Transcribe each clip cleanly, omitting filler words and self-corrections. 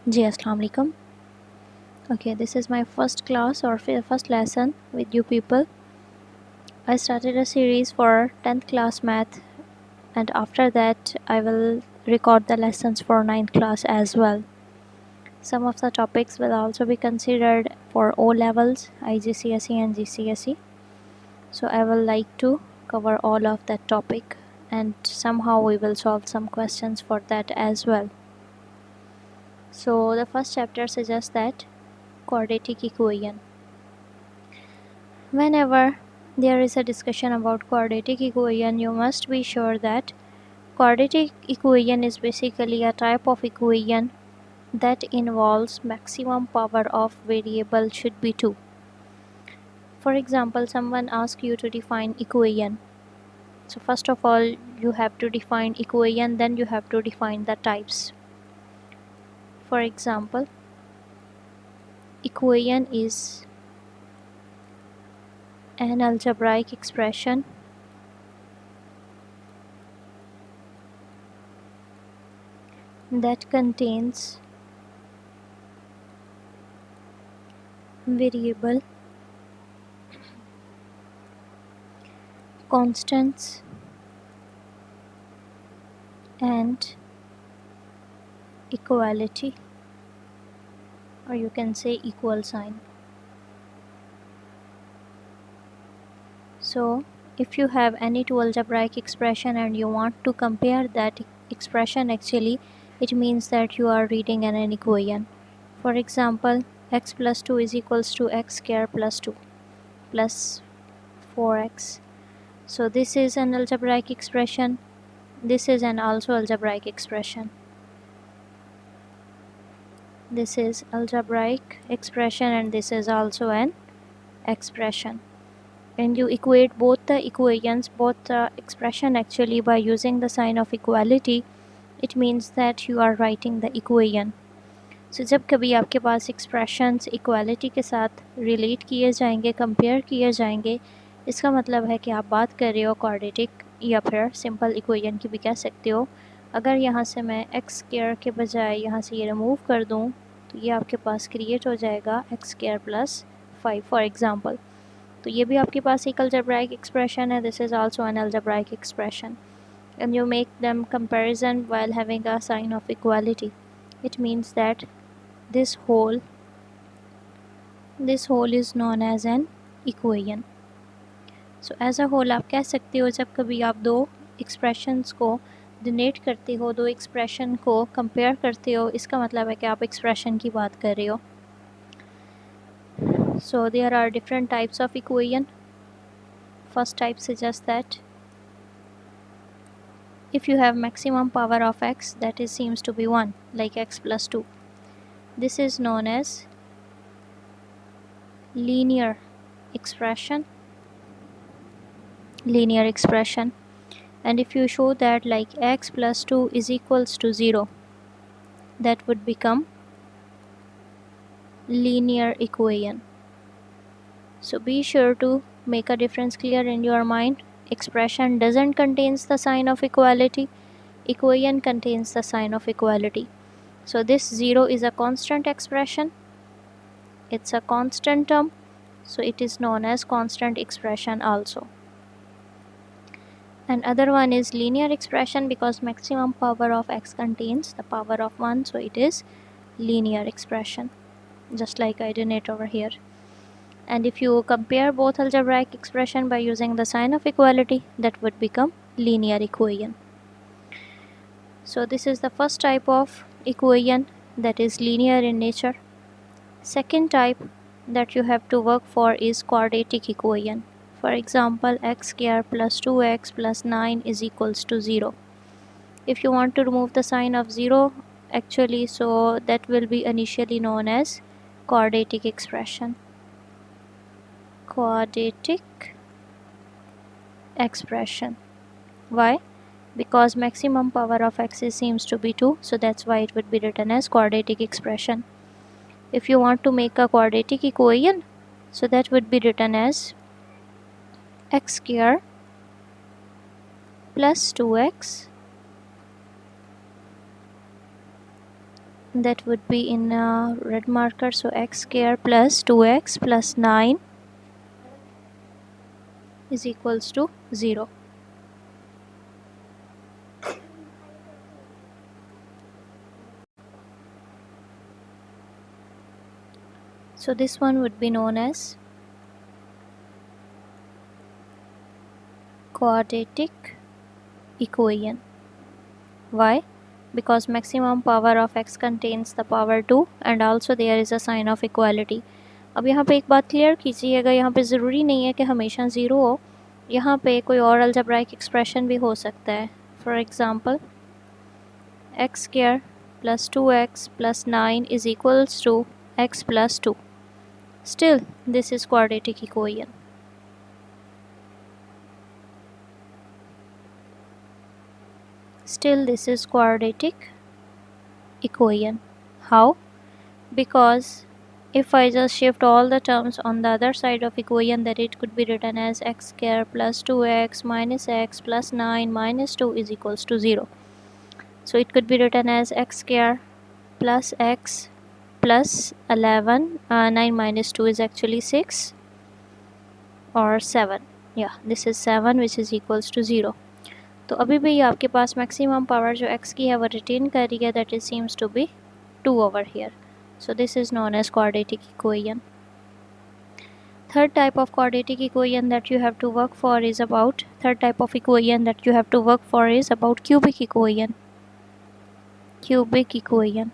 जी अस्सलाम वालेकुम. Okay, this is my first class or first lesson with you people. I started a series for 10th class math, and after that I will record the lessons for 9th class as well. Some of the topics will also be considered for O levels, IGCSE and GCSE. So I will like to cover all of that topic, and somehow we will solve some questions for that as well. So the first chapter suggests that quadratic equation. Whenever there is a discussion about quadratic equation, you must be sure that quadratic equation is basically a type of equation that involves maximum power of variable should be 2. For example, someone asks you to define equation. So first of all, you have to define equation, then you have to define the types. For example, equation is an algebraic expression that contains variable, constants, and equality, or you can say equal sign. So if you have any two algebraic expression and you want to compare that expression, actually it means that you are reading an equation. For example, x plus 2 is equals to x square plus 2 plus 4x. So this is an algebraic expression. This is an also algebraic expression. This is algebraic expression and this is also an expression. And you equate both the equations, both the expression actually by using the sign of equality, it means that you are writing the equation. So जब कभी आपके पास expressions equality के साथ relate किए जाएंगे, compare किए जाएंगे, इसका मतलब है कि आप बात कर रहे हो quadratic या फिर simple equation की भी कह सकते हो. अगर यहाँ से मैं x square के बजाय यहाँ से ये remove कर दूँ तो ये आपके पास create हो जाएगा x square plus 5 for example. तो ये भी आपके पास एक algebraic expression है. This is also an algebraic expression, and you make them comparison while having a sign of equality. It means that this whole is known as an equation. So as a whole आप कह सकते हो जब कभी आप दो expressions को dentate करते हो, दो expression को compare करते हो, इसका मतलब है कि आप expression की बात कर रहे हो. So there are different types of equation. First type suggests that if you have maximum power of x, that is seems to be 1, like x plus 2. This is known as linear expression. And if you show that like x plus 2 is equals to 0, that would become linear equation. So be sure to make a difference clear in your mind. Expression doesn't contains the sign of equality. Equation contains the sign of equality. So this 0 is a constant expression. It's a constant term. So it is known as constant expression also. And other one is linear expression because maximum power of x contains the power of 1. So it is linear expression, just like I denote over here. And if you compare both algebraic expression by using the sign of equality, that would become linear equation. So this is the first type of equation, that is linear in nature. Second type that you have to work for is quadratic equation. For example, x square plus 2x plus 9 is equals to 0. If you want to remove the sign of 0 actually, so that will be initially known as quadratic expression. Quadratic expression. Why? Because maximum power of x seems to be 2, so that's why it would be written as quadratic expression. If you want to make a quadratic equation, so that would be written as x square plus 2x that would be in red marker. So x square plus 2x plus 9 is equals to 0. So this one would be known as quadratic equation. Why? Because maximum power of x contains the power 2 and also there is a sign of equality. अब यहाँ पे एक बात clear कीजिएगा, यहाँ पे ज़रूरी नहीं है कि हमेशा ज़ीरो हो, यहाँ पे कोई और अलजेब्राइक एक्सप्रेशन भी हो सकता है. For example x square plus 2x plus 9 is equals to x plus 2. Still, this is quadratic equation. Still, this is quadratic equation. How? Because if I just shift all the terms on the other side of equation, then it could be written as x square plus 2x minus x plus 9 minus 2 is equals to 0. So it could be written as x square plus x plus 11, 9 minus 2 is actually 6 or 7. Yeah, this is 7 which is equals to 0. तो अभी भी आपके पास maximum power जो x की है वो retain कर रही है, that it seems to be 2 over here. So this is known as quadratic equation. Third type of quadratic equation that you have to work for is about cubic equation. Cubic equation.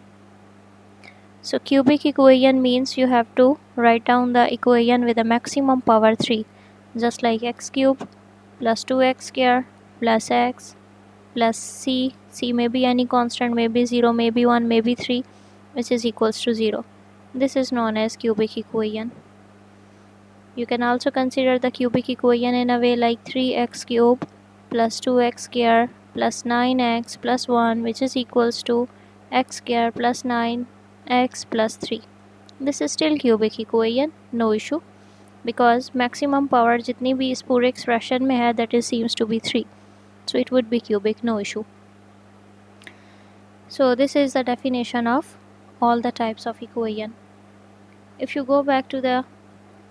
So cubic equation means you have to write down the equation with a maximum power 3, just like x cube plus 2x square plus x plus c. C may be any constant, maybe 0, maybe 1, maybe 3, which is equals to 0. This is known as cubic equation. You can also consider the cubic equation in a way like 3x cube plus 2x square plus 9x plus 1, which is equals to x square plus 9x plus 3. This is still cubic equation, no issue, because maximum power जितनी भी इस पूरे expression में है, that is seems to be 3. So it would be cubic, no issue. So this is the definition of all the types of equation. If you go back to the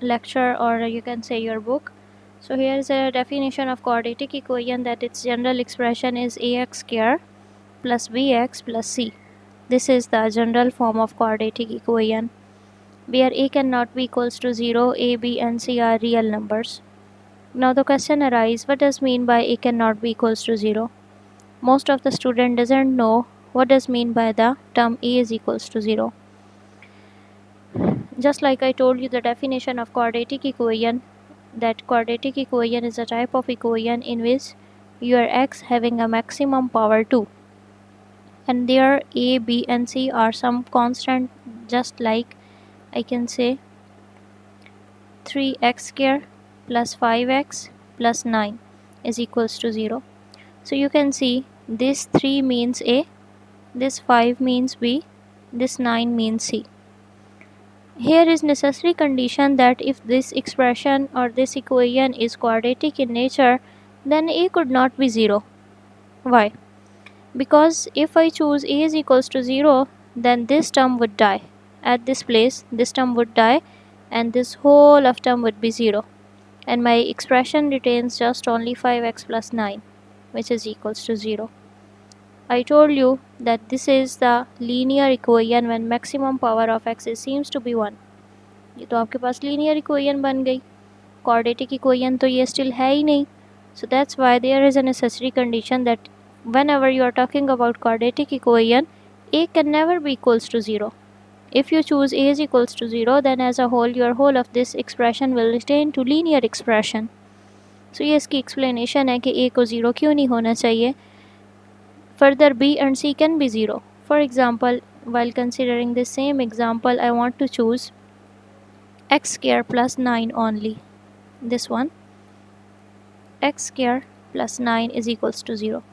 lecture, or you can say your book, so here is a definition of quadratic equation, that its general expression is ax square plus bx plus c. This is the general form of quadratic equation, where a cannot be equals to 0, a, b and c are real numbers. Now the question arises, what does mean by a cannot be equals to 0? Most of the student doesn't know what does mean by the term a is equals to 0. Just like I told you the definition of quadratic equation, that quadratic equation is a type of equation in which your x having a maximum power 2 and there a, b and c are some constant, just like I can say 3x square plus 5x plus 9 is equals to 0. So you can see this 3 means a, this 5 means b, this 9 means c. Here is necessary condition that if this expression or this equation is quadratic in nature, then a could not be 0. Why? Because if I choose a is equals to 0, then this term would die. At this place, this term would die and this whole of term would be 0. And my expression retains just only 5x plus 9, which is equals to 0. I told you that this is the linear equation when maximum power of x seems to be 1. ये तो आपके पास linear equation बन गई. Quadratic equation तो ये still है ही नहीं. So that's why there is a necessary condition that whenever you are talking about quadratic equation, a can never be equals to 0. If you choose a is equals to 0, then as a whole your whole of this expression will return to linear expression. So ये इसकी explanation है कि a को 0 क्यों नहीं होना चाहिए. Further, b and c can be 0. For example, while considering this same example, I want to choose x square plus 9 only. This one, x square plus 9 is equals to 0.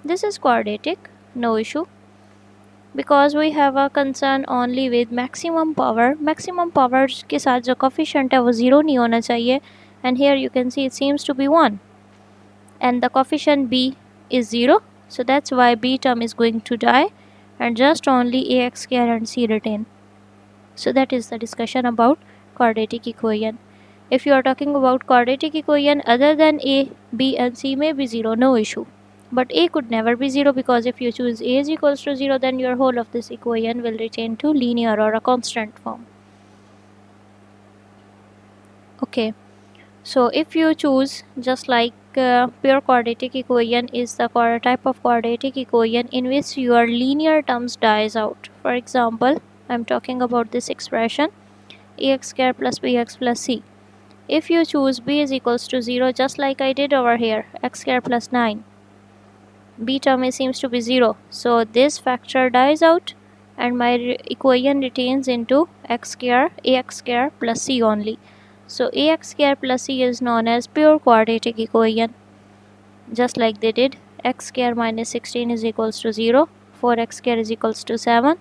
This is quadratic, no issue, because we have a concern only with maximum power. Maximum power के साथ जो coefficient है वो 0 नहीं होना चाहिए, and here you can see it seems to be 1 and the coefficient b is 0. So that's why b term is going to die and just only ax square and c retain. So that is the discussion about quadratic equation. If you are talking about quadratic equation other than a, b and c may be 0, no issue. But a could never be 0, because if you choose a is equals to 0, then your whole of this equation will return to linear or a constant form. Okay, so if you choose just like pure quadratic equation is the type of quadratic equation in which your linear terms dies out. For example, I'm talking about this expression ax square plus bx plus c. If you choose b is equals to 0, just like I did over here, x square plus 9, b term seems to be 0, so this factor dies out and my equation retains into ax square plus c only. So ax square plus c is known as pure quadratic equation. Just like they did, x square minus 16 is equals to 0, 4x square is equals to 7.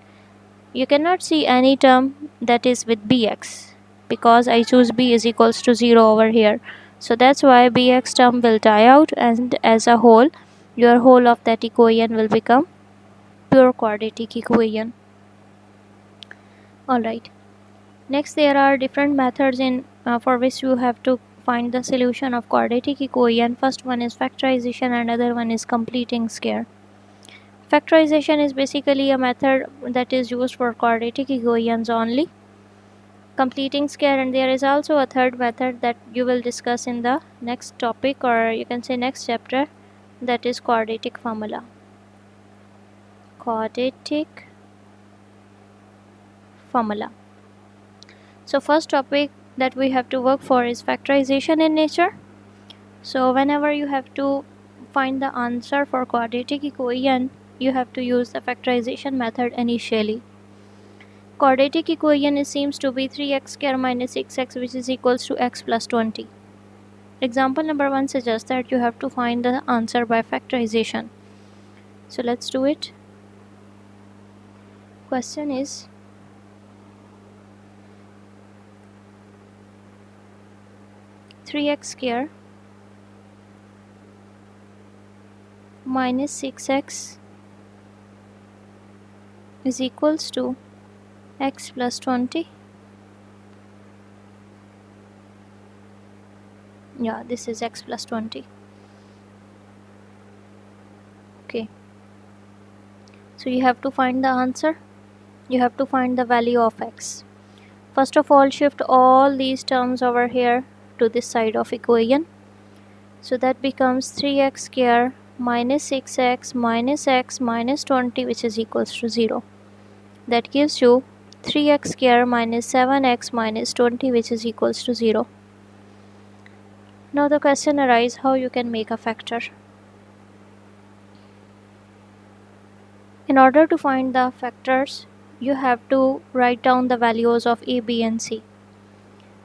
You cannot see any term that is with bx, because I choose b is equals to 0 over here. So that's why bx term will die out, and as a whole, your whole of that equation will become pure quadratic equation. Alright. Next, there are different methods in for which you have to find the solution of quadratic equation. First one is factorization and other one is completing square. Factorization is basically a method that is used for quadratic equations only. Completing square, and there is also a third method that you will discuss in the next topic, or you can say next chapter, that is quadratic formula. Quadratic formula. So first topic that we have to work for is factorization in nature. So whenever you have to find the answer for quadratic equation, you have to use the factorization method initially. Quadratic equation seems to be 3x square minus 6x, which is equals to x plus 20. Example number 1 suggests that you have to find the answer by factorization. So let's do it. Question is, three x square minus 6x is equals to x plus 20. Yeah, this is x plus 20. Okay, so you have to find the answer. You have to find the value of x. First of all, shift all these terms over here to this side of equation. So that becomes 3x square minus 6x minus x minus 20, which is equals to 0. That gives you 3x square minus 7x minus 20, which is equals to 0. Now the question arises how you can make a factor. In order to find the factors, you have to write down the values of a, b and c.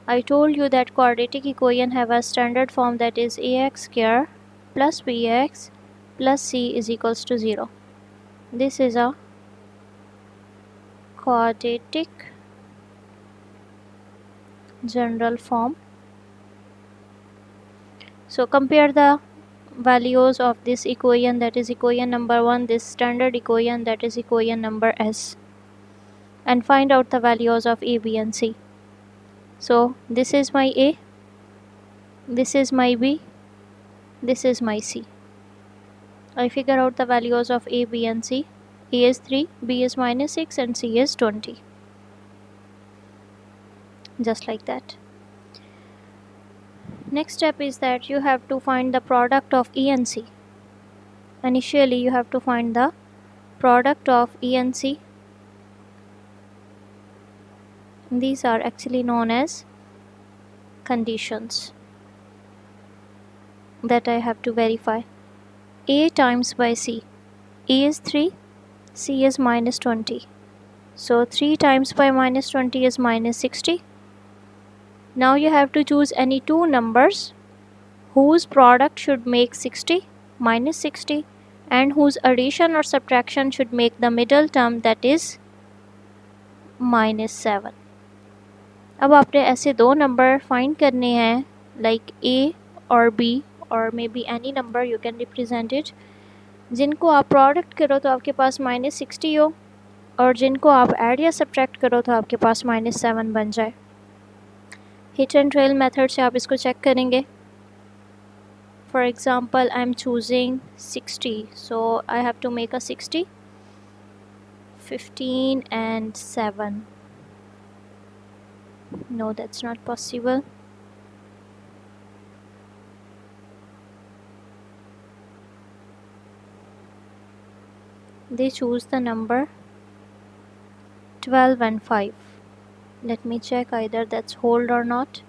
I told you that quadratic equation have a standard form, that is ax square plus bx plus c is equals to 0. This is a quadratic general form. So compare the values of this equation, that is equation number 1, this standard equation, that is equation number s, and find out the values of a, b and c. So this is my a, this is my b, this is my c. I figure out the values of a, b and c. A is 3, b is minus 6 and c is 20. Just like that. Next step is that you have to find the product of e and c. Initially you have to find the product of e and c. These are actually known as conditions that I have to verify. A times by c. A is 3, c is minus 20. So 3 times by minus 20 is minus 60. Now you have to choose any two numbers whose product should make 60 minus 60 and whose addition or subtraction should make the middle term, that is minus 7. अब आपने ऐसे दो number find करने हैं, like a और b or maybe any number you can represent it, जिनको आप product करो तो आपके पास minus 60 हो और जिनको आप ऐड या सब्ट्रैक्ट करो तो आपके पास -7 बन जाए। हिट एंड ट्रेल मेथड से आप इसको चेक करेंगे। For example I am choosing 60, so I have to make a 60, 15 and 7. No, that's not possible. They choose the number 12 and 5. Let me check either that's hold or not.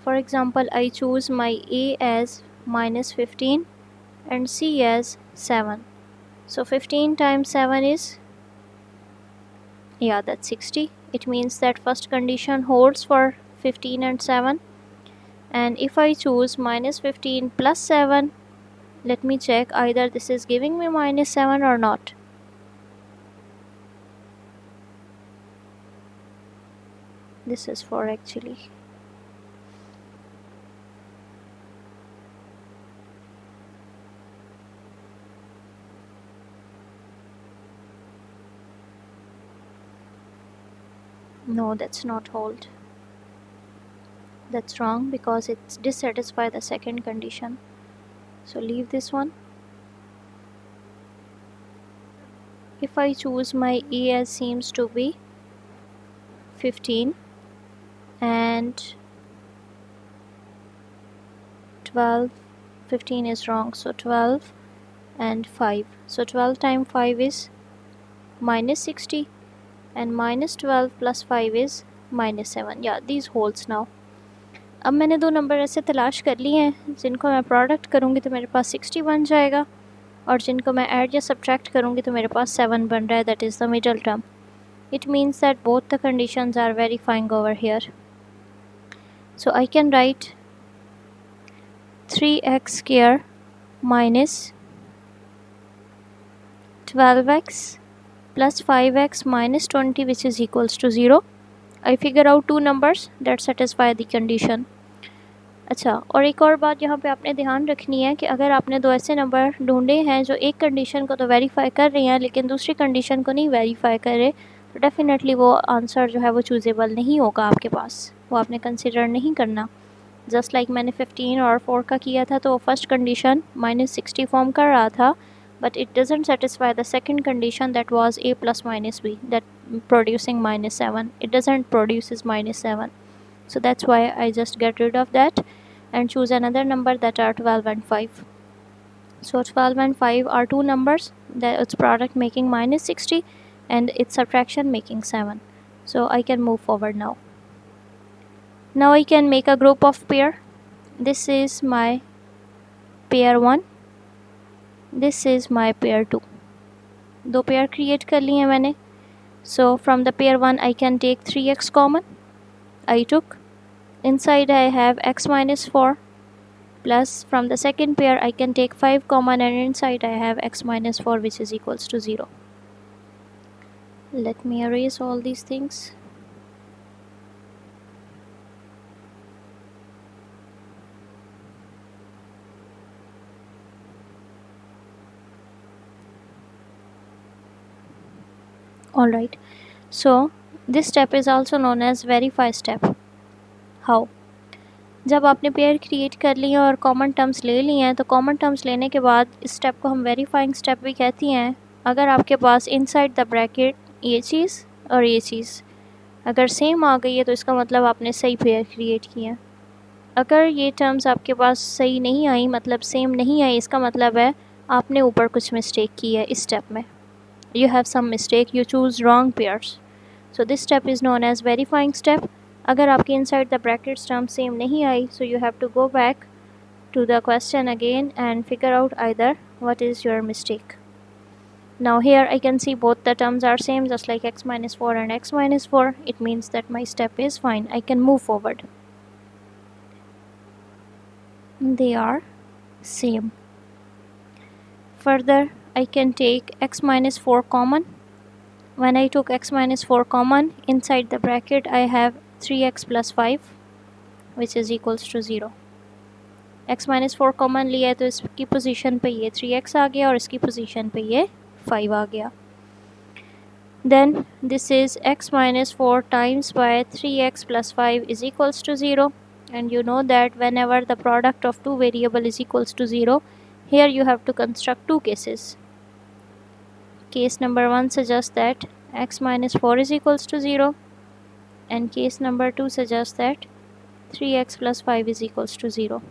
For example, I choose my A as -15 and C as 7. So 15 times 7 is, yeah, that's 60. It means that first condition holds for 15 and 7. And if I choose -15 plus 7, let me check either this is giving me -7 or not. This is 4 actually. No, that's not hold. That's wrong because it's dissatisfy the second condition. So leave this one. If I choose my E as seems to be 15 and 12, 15 is wrong, so 12 and 5. So 12 times 5 is -60 and -12 plus 5 is -7. Yeah, these holds now. अब मैंने दो number ऐसे तलाश कर लिए हैं जिनको मैं प्रोडक्ट करूँगी तो मेरे पास 60 बन जाएगा, और जिनको मैं ऐड या सब्ट्रैक्ट करूँगी तो मेरे पास 7 बन रहा है, that is the middle term. It means that both the conditions are verifying over here. So I can write 3x square minus 12x plus 5x minus 20, which is equals to 0. I figure out two numbers that satisfy the condition. अच्छा, और एक और बात यहाँ पे आपने ध्यान रखनी है कि अगर आपने दो ऐसे नंबर ढूंढे हैं जो एक कंडीशन को तो वेरीफाई कर रहे हैं लेकिन दूसरी कंडीशन को नहीं वेरीफाई कर रहे, तो डेफिनेटली वो आंसर जो है वो चूजेबल नहीं होगा आपके पास, वो आपने कंसिडर नहीं करना. जस्ट लाइक मैंने 15 और 4 का किया था तो फर्स्ट कंडीशन -60 फॉर्म कर रहा था, but it doesn't satisfy the second condition that was a plus minus b, that producing -7. It doesn't produces -7. So that's why I just get rid of that and choose another number that are 12 and 5. So 12 and 5 are two numbers that its product making -60 and its subtraction making 7. So I can move forward now. Now I can make a group of pair. This is my pair 1. This is my pair 2. दो pair create कर लिए हैं मैंने. So from the pair 1 I can take 3x common. I took. Inside I have x minus 4, plus from the second pair I can take 5 common, and inside I have x minus 4, which is equals to 0. Let me erase all these things. Alright, so this step is also known as verify step. How? जब आपने pair create कर लिए और common terms ले लिए हैं तो common terms लेने के बाद इस स्टेप को हम वेरीफाइंग स्टेप भी कहती हैं. अगर आपके पास इनसाइड द ब्रैकेट ये चीज़ और ये चीज़ अगर सेम आ गई है तो इसका मतलब आपने सही पेयर क्रिएट किया है. अगर ये टर्म्स आपके पास सही नहीं आई, मतलब सेम नहीं आई, इसका मतलब है आपने ऊपर कुछ मिस्टेक की है इस स्टेप में. You have some mistake, you choose wrong pairs. So this step is known as verifying step. अगर आपके inside the brackets term same नहीं आई, so you have to go back to the question again and figure out either what is your mistake. Now here I can see both the terms are same, just like x minus 4 and x minus 4. It means that my step is fine. I can move forward. They are same. Further, I can take x minus 4 common. When I took x minus 4 common, inside the bracket I have 3x plus 5, which is equals to 0. x minus 4 common लिया है तो इसकी position पे ये 3x आ गया और इसकी position पे ये 5 आ गया. Then this is x minus 4 times by 3x plus 5 is equals to 0. And you know that whenever the product of two variable is equals to 0, here you have to construct two cases. Case number 1 suggests that x minus 4 is equals to 0, and case number 2 suggests that 3x plus 5 is equals to 0.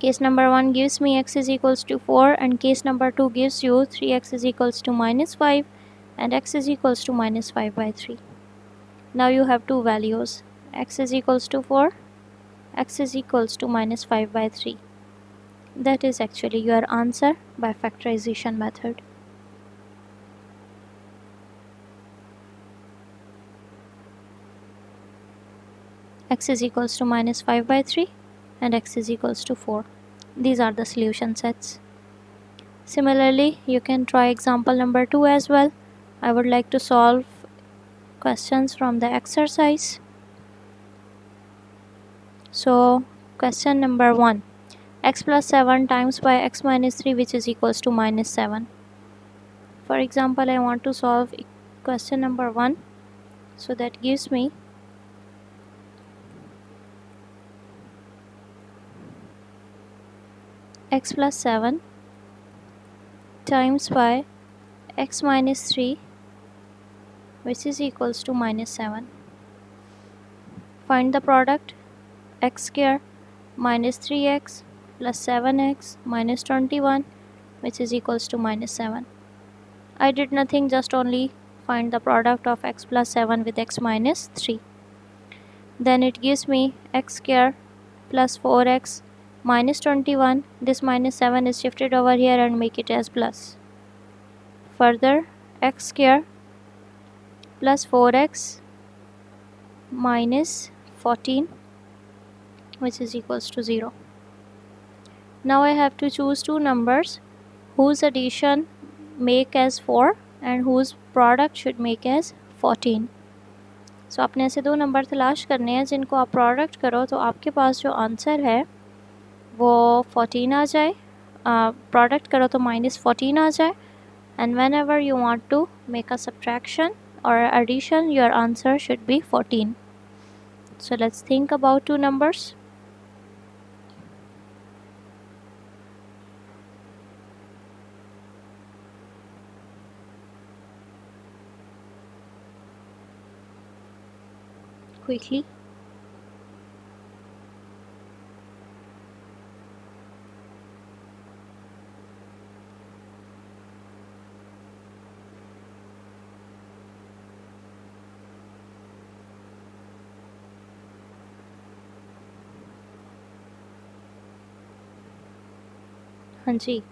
Case number 1 gives me x is equals to 4, and case number 2 gives you 3x is equals to minus 5 and x is equals to minus 5 by 3. Now you have two values, x is equals to 4, x is equals to minus 5 by 3. That is actually your answer by factorization method. X is equals to minus 5 by 3 and x is equals to 4. These are the solution sets. Similarly, you can try example number 2 as well. I would like to solve questions from the exercise. So, question number 1. X plus 7 times by x minus 3, which is equals to minus 7. For example, I want to solve question number 1. So that gives me x plus 7 times by x minus 3, which is equals to minus 7. Find the product. X square minus 3x plus 7x minus 21, which is equals to minus 7. I did nothing, just only find the product of x plus 7 with x minus 3. Then it gives me x square plus 4x minus 21. This minus 7 is shifted over here and make it as plus. Further, x square plus 4x minus 14, which is equals to 0. Now I have to choose two numbers whose addition make as 4 and whose product should make as 14. So अपने ऐसे दो number तलाश करने हैं जिनको आप product करो तो आपके पास जो आंसर है वो 14 आ जाए, प्रोडक्ट करो तो minus 14 आ जाए, and whenever you want to make a subtraction or addition, your answer should be 14. So let's think about two numbers. Quickly. हाँ जी.